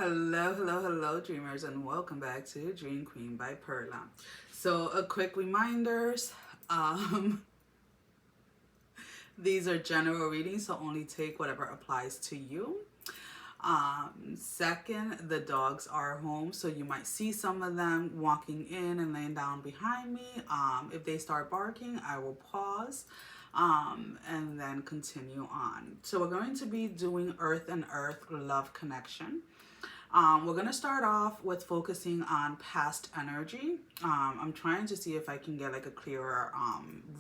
Hello, dreamers, and welcome back to Dream Queen by Perla. So, a quick reminders. These are general readings, so only take whatever applies to you. Second, the dogs are home, so you might see some of them walking in and laying down behind me. If they start barking, I will pause and then continue on. So we're going to be doing Earth and Earth love connection. We're going to start off with focusing on past energy. I'm trying to see if I can get like a clearer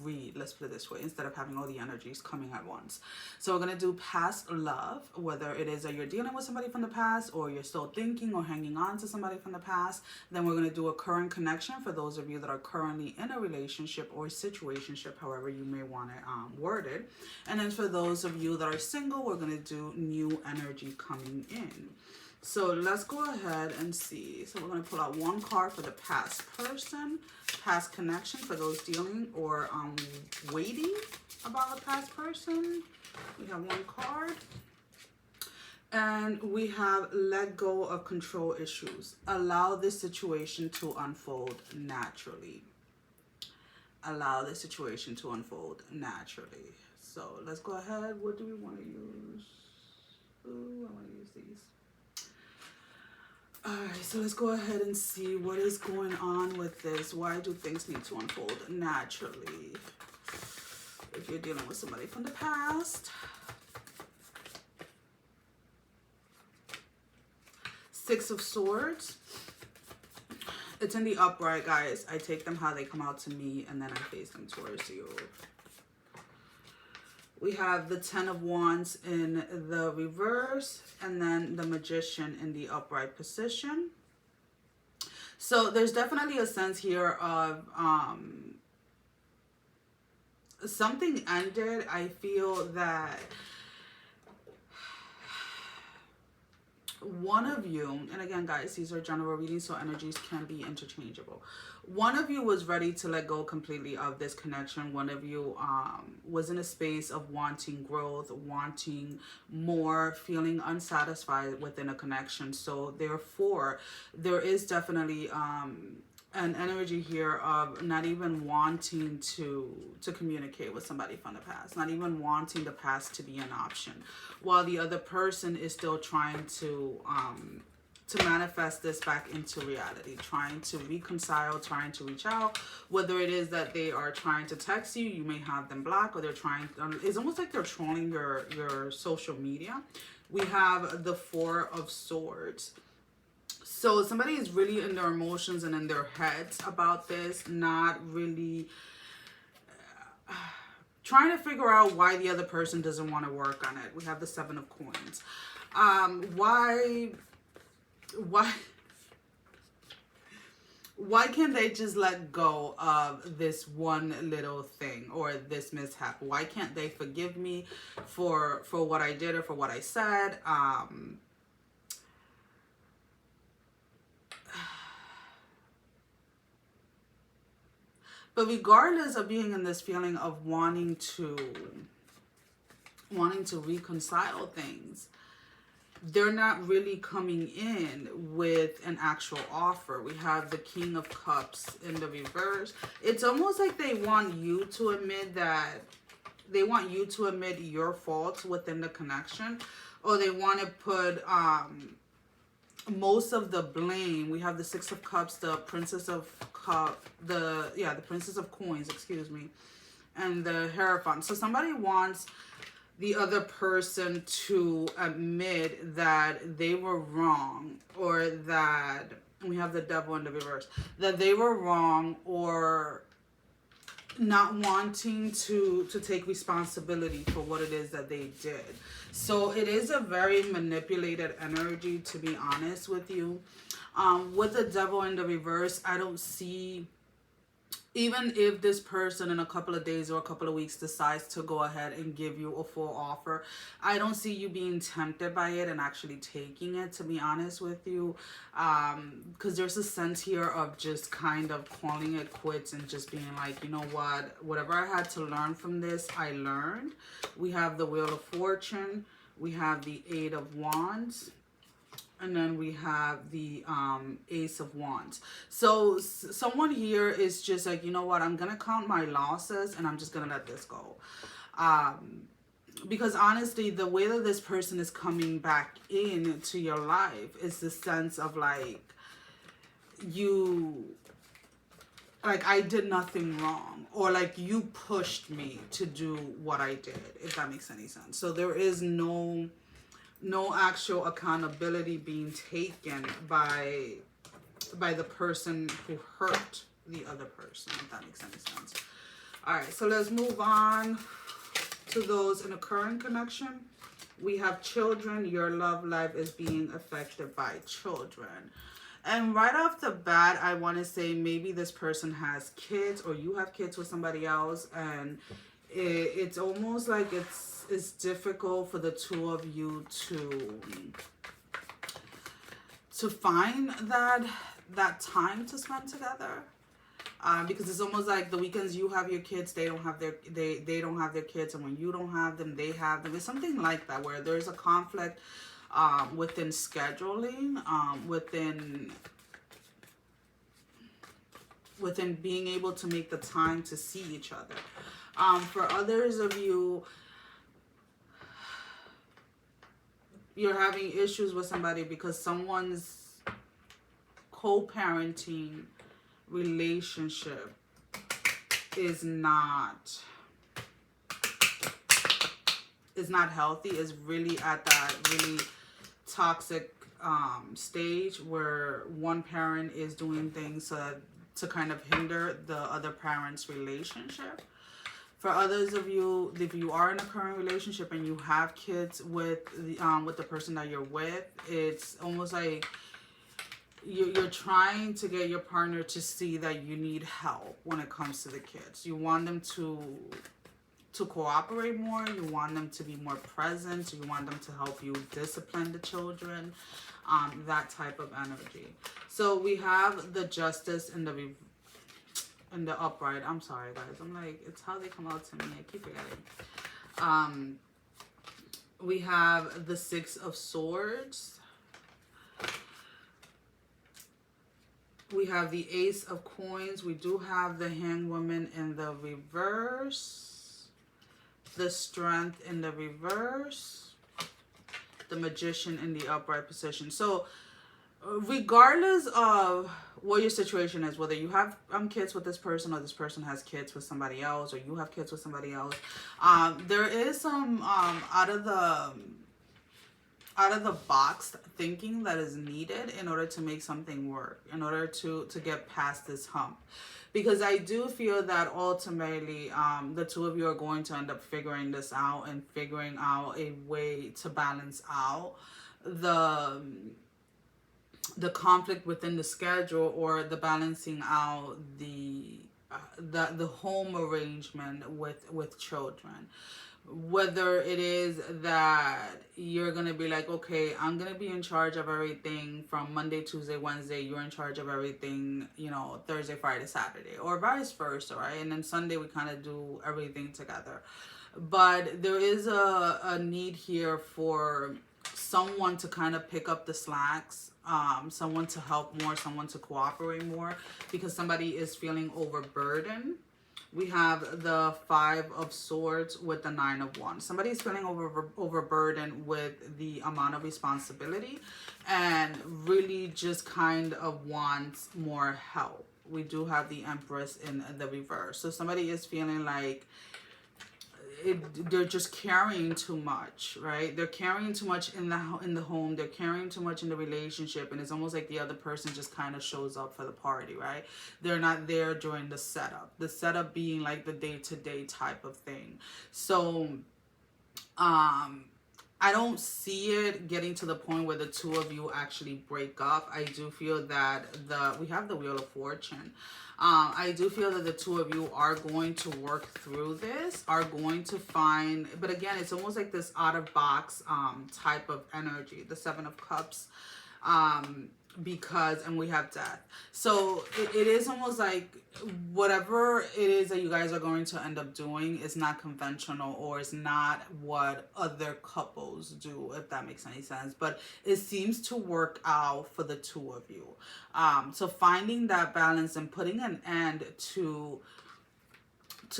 read, let's put it this way, instead of having all the energies coming at once. So we're going to do past love, whether it is that you're dealing with somebody from the past or you're still thinking or hanging on to somebody from the past. Then we're going to do a current connection for those of you that are currently in a relationship or situationship, however you may want it worded. And then for those of you that are single, we're going to do new energy coming in. So let's go ahead and see. So we're going to pull out one card for the past person, past connection for those dealing or waiting about a past person. We have one card. And we have let go of control issues. Allow this situation to unfold naturally. Allow the situation to unfold naturally. So let's go ahead. What do we want to use? Ooh, I want to use these. Alright, so let's go ahead and see what is going on with this. Why do things need to unfold naturally? If you're dealing with somebody from the past. Six of Swords. It's in the upright, guys. I take them how they come out to me and then I face them towards you. We have the Ten of Wands in the reverse and then the Magician in the upright position. So there's definitely a sense here of something ended. I feel that one of you, and again guys, these are general readings, so energies can be interchangeable. One of you was ready to let go completely of this connection. One of you was in a space of wanting growth, wanting more, feeling unsatisfied within a connection. So therefore, there is definitely an energy here of not even wanting to communicate with somebody from the past, not even wanting the past to be an option, while the other person is still trying to manifest this back into reality, trying to reconcile, trying to reach out. Whether it is that they are trying to text you, you may have them blocked, or they're trying, it's almost like they're trolling your social media. We have the Four of Swords. So somebody is really in their emotions and in their heads about this, not really trying to figure out why the other person doesn't want to work on it. We have the Seven of Coins. Why can't they just let go of this one little thing or this mishap? Why can't they forgive me for what I did or for what I said? But regardless of being in this feeling of wanting to reconcile things, they're not really coming in with an actual offer. We have the King of Cups in the reverse. It's almost like they want you to admit that they want you to admit your faults within the connection, or they want to put most of the blame. We have the Six of Cups, the Princess of Cups, the Princess of Coins, excuse me, and the Hierophant. So somebody wants the other person to admit that they were wrong, or that we have the Devil in the reverse, that they were wrong, or not wanting to take responsibility for what it is that they did. So it is a very manipulated energy, to be honest with you. With the Devil in the reverse, I don't see, even if this person in a couple of days or a couple of weeks decides to go ahead and give you a full offer, I don't see you being tempted by it and actually taking it, to be honest with you. Because there's a sense here of just kind of calling it quits and just being like, you know what, whatever I had to learn from this, I learned. We have the Wheel of Fortune. We have the Eight of Wands. And then we have the Ace of Wands. So someone here is just like, you know what, I'm going to count my losses and I'm just going to let this go. Because honestly, the way that this person is coming back into your life is the sense of like, I did nothing wrong, or like you pushed me to do what I did, if that makes any sense. So there is no actual accountability being taken by the person who hurt the other person, if that makes any sense. All right, so let's move on to those in a current connection. We have children. Your love life is being affected by children. And right off the bat, I want to say maybe this person has kids, or you have kids with somebody else, and it's almost like it's difficult for the two of you to find that time to spend together. Because it's almost like the weekends you have your kids, they don't have their kids, and when you don't have them, they have them. It's something like that, where there's a conflict within scheduling, within being able to make the time to see each other. For others of you, you're having issues with somebody because someone's co-parenting relationship is not healthy, is really at that really toxic stage where one parent is doing things to kind of hinder the other parent's relationship. For others of you, if you are in a current relationship and you have kids with the person that you're with, it's almost like you're trying to get your partner to see that you need help when it comes to the kids. You want them to cooperate more. You want them to be more present. You want them to help you discipline the children. That type of energy. So we have the Justice in the upright. I'm sorry, guys. I'm like, it's how they come out to me. I keep forgetting. We have the Six of Swords. We have the Ace of Coins. We do have the Hanged Woman in the reverse. The Strength in the reverse. The Magician in the upright position. So regardless of what your situation is, whether you have kids with this person, or this person has kids with somebody else, or you have kids with somebody else, there is some out of the box thinking that is needed in order to make something work, in order to get past this hump. Because I do feel that ultimately the two of you are going to end up figuring this out, and figuring out a way to balance out the conflict within the schedule, or the balancing out the home arrangement with children. Whether it is that you're going to be like, okay, I'm going to be in charge of everything from Monday, Tuesday, Wednesday. You're in charge of everything, Thursday, Friday, Saturday, or vice versa, right? And then Sunday, we kind of do everything together. But there is a need here for someone to kind of pick up the slacks, someone to help more, someone to cooperate more, because somebody is feeling overburdened. We have the Five of Swords with the Nine of Wands. Somebody is feeling overburdened with the amount of responsibility, and really just kind of wants more help. We do have the Empress in the reverse. So somebody is feeling like they're just carrying too much, right? They're carrying too much in the home. They're carrying too much in the relationship, and it's almost like the other person just kind of shows up for the party, right? They're not there during the setup. The setup being like the day-to-day type of thing. So, I don't see it getting to the point where the two of you actually break up. I do feel that we have the Wheel of Fortune. I do feel that the two of you are going to work through this, are going to find, but again, it's almost like this out of box type of energy. The Seven of Cups Because, and we have death. So it is almost like whatever it is that you guys are going to end up doing is not conventional, or is not what other couples do, if that makes any sense. But it seems to work out for the two of you. So finding that balance and putting an end to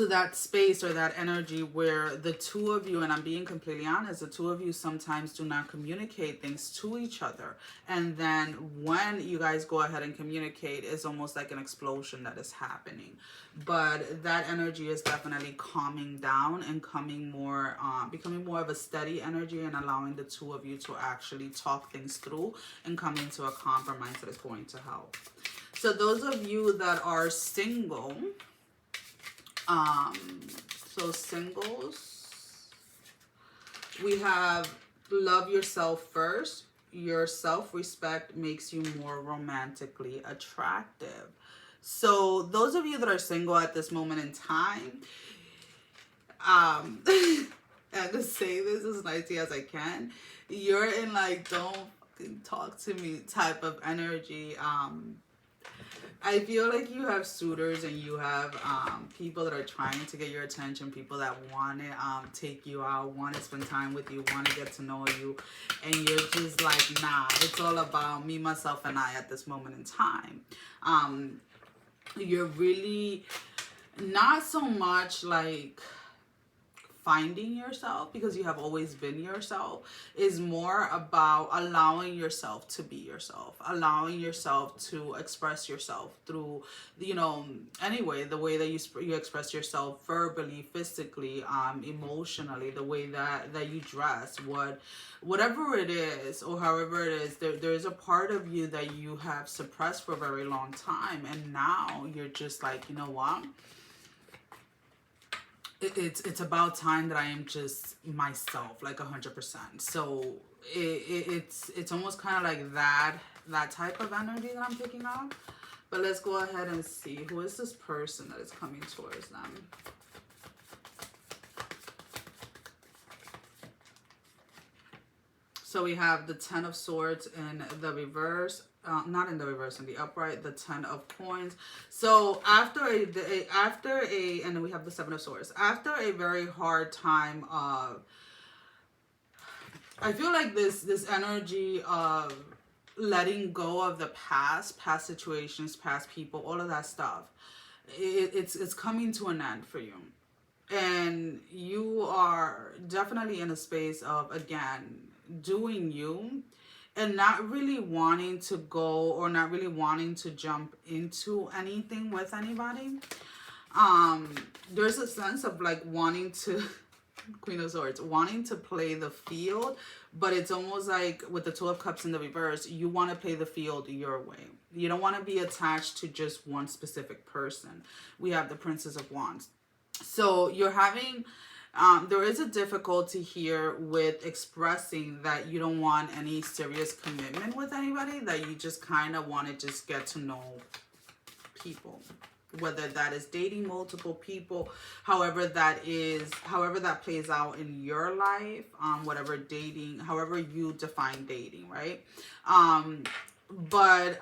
that space or that energy where the two of you, and I'm being completely honest, the two of you sometimes do not communicate things to each other. And then when you guys go ahead and communicate, it's almost like an explosion that is happening. But that energy is definitely calming down and becoming more of a steady energy, and allowing the two of you to actually talk things through and come into a compromise that is going to help. So those of you that are single, so singles, we have love yourself first. Your self-respect makes you more romantically attractive. So those of you that are single at this moment in time, and to say this as nicely as I can, you're in like, don't fucking talk to me type of energy. I feel like you have suitors, and you have people that are trying to get your attention, people that want to take you out, want to spend time with you, want to get to know you, and you're just like, nah, it's all about me, myself, and I at this moment in time. You're really not so much like finding yourself, because you have always been yourself. Is more about allowing yourself to be yourself, allowing yourself to express yourself through, anyway, the way that you express yourself verbally, physically, emotionally, the way that you dress, whatever it is, or however it is, there's a part of you that you have suppressed for a very long time, and now you're just like, you know what? It's about time that I am just myself, like 100%. So it's almost kind of like that type of energy that I'm picking up. But let's go ahead and see, who is this person that is coming towards them. So we have the 10 of Swords in the reverse. Not in the reverse, in the upright, the 10 of Coins. So after and then we have the 7 of Swords. After a very hard time of, I feel like this energy of letting go of the past situations, past people, all of that stuff, it's coming to an end for you. And you are definitely in a space of, again, doing you, and not really wanting to go, or not really wanting to jump into anything with anybody. There's a sense of like wanting to, Queen of Swords, wanting to play the field, but it's almost like with the 2 of Cups in the reverse, you want to play the field your way. You don't want to be attached to just one specific person. We have the Princess of Wands. So you're having... there is a difficulty here with expressing that you don't want any serious commitment with anybody, that you just kind of want to just get to know people, whether that is dating multiple people, however that plays out in your life, whatever dating, however you define dating, right? But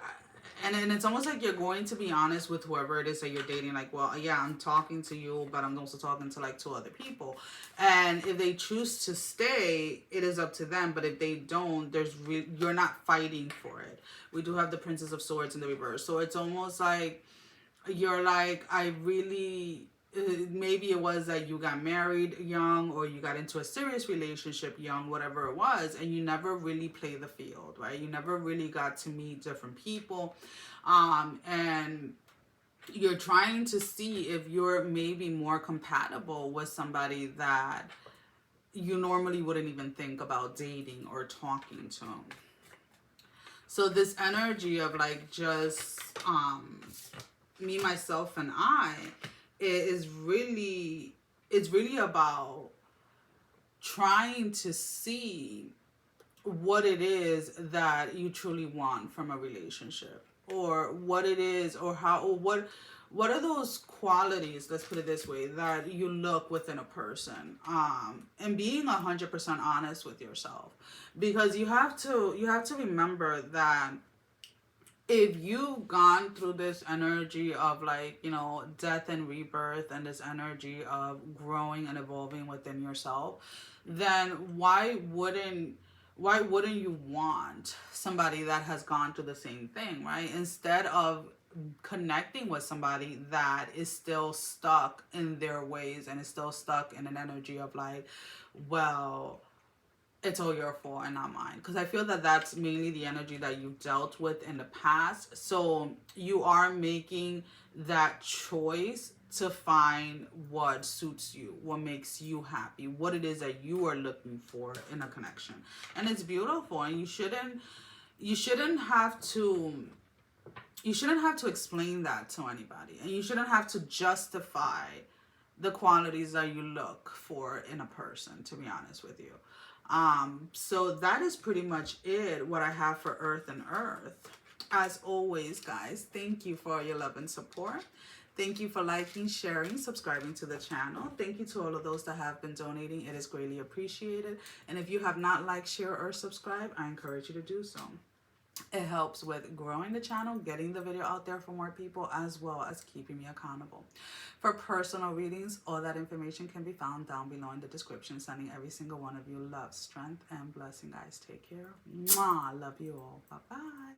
and it's almost like you're going to be honest with whoever it is that you're dating. Like, well, yeah, I'm talking to you, but I'm also talking to like 2 other people. And if they choose to stay, it is up to them. But if they don't, you're not fighting for it. We do have the Princess of Swords in the reverse. So it's almost like you're like, I really... maybe it was that you got married young, or you got into a serious relationship young, whatever it was, and you never really played the field, right? You never really got to meet different people, and you're trying to see if you're maybe more compatible with somebody that you normally wouldn't even think about dating or talking to. So this energy of like just me, myself, and I, it's really about trying to see what it is that you truly want from a relationship, or what it is, or how, or what are those qualities, let's put it this way, that you look within a person, and being 100% honest with yourself, because you have to remember that if you've gone through this energy of, like, you know, death and rebirth, and this energy of growing and evolving within yourself, then why wouldn't you want somebody that has gone through the same thing, right? Instead of connecting with somebody that is still stuck in their ways and is still stuck in an energy of, like, well, it's all your fault and not mine, because I feel that that's mainly the energy that you've dealt with in the past. So you are making that choice to find what suits you, what makes you happy, what it is that you are looking for in a connection. And it's beautiful, and you shouldn't have to explain that to anybody, and you shouldn't have to justify the qualities that you look for in a person, to be honest with you. So that is pretty much it, what I have for Earth and Earth. As always, guys, thank you for your love and support. Thank you for liking, sharing, subscribing to the channel. Thank you to all of those that have been donating. It is greatly appreciated. And if you have not liked, share, or subscribe, I encourage you to do so. It helps with growing the channel, getting the video out there for more people, as well as keeping me accountable. For personal readings, all that information can be found down below in the description. Sending every single one of you love, strength, and blessing, guys. Take care. Mwah. Love you all. Bye-bye.